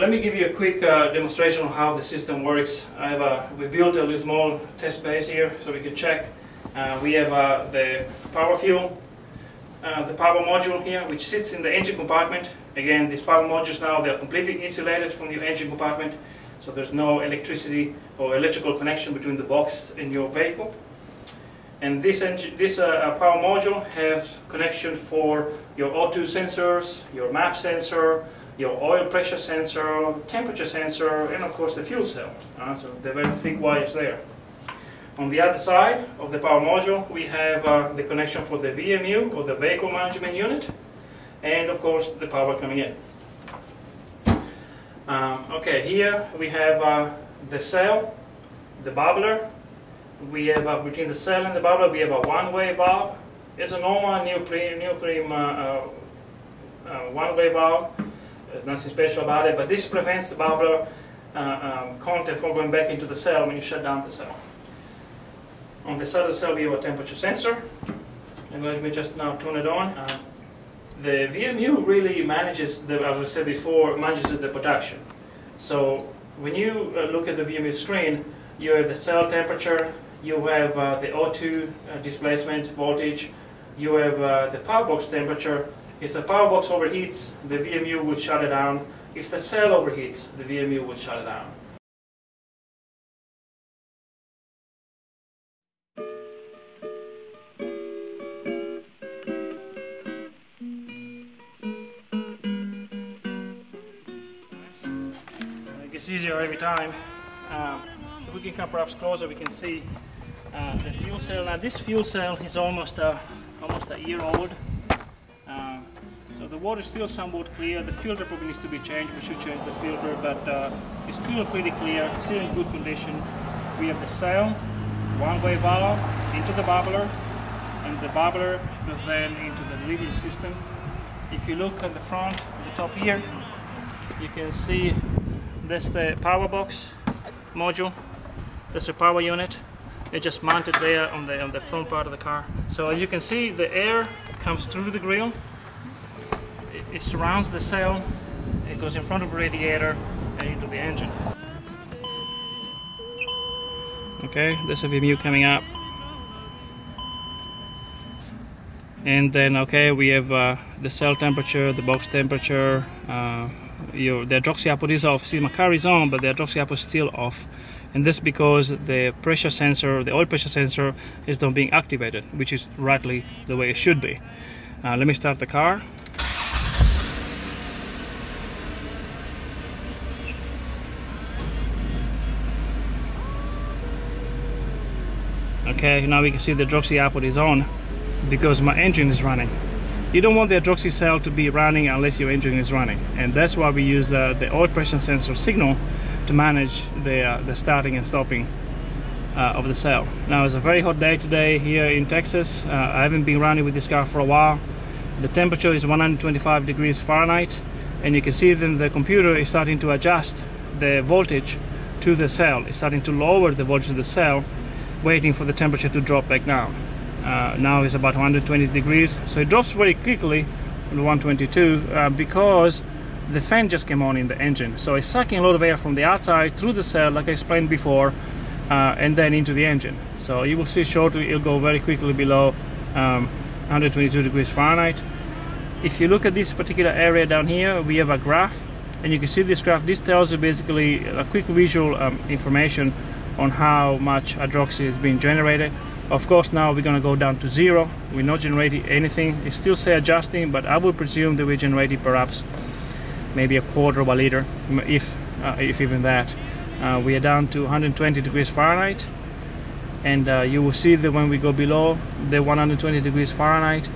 Let me give you a quick demonstration of how the system works. We built a small test base here so we can check. We have the power fuel, the power module here, which sits in the engine compartment. Again, these power modules now, they are completely insulated from the engine compartment, so there's no electricity or electrical connection between the box and your vehicle. And this power module has connection for your O2 sensors, your map sensor, your oil pressure sensor, temperature sensor, and of course the fuel cell. So the very thick wires there. On the other side of the power module, we have the connection for the VMU, or the vehicle management unit, and of course the power coming in. Okay, here we have the cell, the bubbler. We have between the cell and the bubbler, we have a one-way valve. It's a normal neoprene one-way valve. There's nothing special about it, but this prevents the bubbler content from going back into the cell when you shut down the cell. On the side of the cell we have a temperature sensor, and let me just now turn it on. The VMU really manages, as I said before, manages the production. So when you look at the VMU screen, you have the cell temperature, you have the O2 displacement voltage, you have the power box temperature. If the power box overheats, the VMU will shut it down. If the cell overheats, the VMU will shut it down. It gets easier every time. If we can come perhaps closer, we can see the fuel cell. Now this fuel cell is almost a year old. So the water is still somewhat clear. The filter probably needs to be changed. We should change the filter, but it's still pretty clear, still in good condition. We have the cell, one-way valve into the bubbler, and the bubbler goes then into the delivery system. If you look at the front, at the top here, you can see that's the power box module. That's the power unit. It's just mounted there on the front part of the car. So as you can see, the air comes through the grill. It surrounds the cell. It goes in front of the radiator and into the engine. Okay, there's a VMU coming up. And then, okay, we have the cell temperature, the box temperature. The hydroxy output is off. See, my car is on, but the hydroxy output is still off. And this because the pressure sensor, the oil pressure sensor, is not being activated, which is rightly the way it should be. Let me start the car. Okay, now we can see the hydroxy output is on because my engine is running. You don't want the hydroxy cell to be running unless your engine is running, and that's why we use the oil pressure sensor signal to manage the starting and stopping of the cell. Now it's a very hot day today here in Texas. I haven't been running with this car for a while. The temperature is 125 degrees Fahrenheit, and you can see then the computer is starting to adjust the voltage to the cell. It's starting to lower the voltage of the cell, waiting for the temperature to drop back down. Now it's about 120 degrees, so it drops very quickly to 122 because the fan just came on in the engine. So it's sucking a lot of air from the outside through the cell, like I explained before, and then into the engine. So you will see shortly it'll go very quickly below 122 degrees Fahrenheit. If you look at this particular area down here, we have a graph, and you can see this graph. This tells you basically a quick visual information on how much hydroxy is being generated. Of course, now we're going to go down to zero. We're not generating anything. It still say adjusting, but I would presume that we're generating perhaps maybe a quarter of a liter, if even that. We are down to 120 degrees Fahrenheit, and you will see that when we go below the 120 degrees Fahrenheit,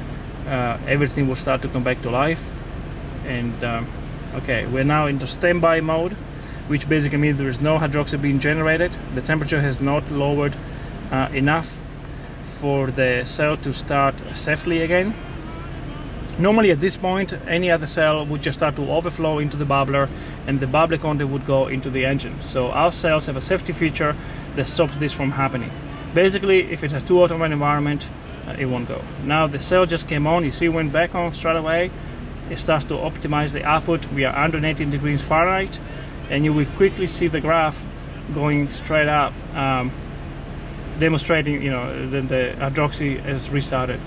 everything will start to come back to life. And okay, we're now into standby mode, which basically means there is no hydroxy being generated. The temperature has not lowered enough for the cell to start safely again. Normally at this point, any other cell would just start to overflow into the bubbler, and the bubbler content would go into the engine. So our cells have a safety feature that stops this from happening. Basically, if it's a too hot of an environment, it won't go. Now the cell just came on. You see it went back on straight away. It starts to optimize the output. We are under 18 degrees Fahrenheit. and you will quickly see the graph going straight up, demonstrating, you know, that the hydroxy has restarted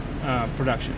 production.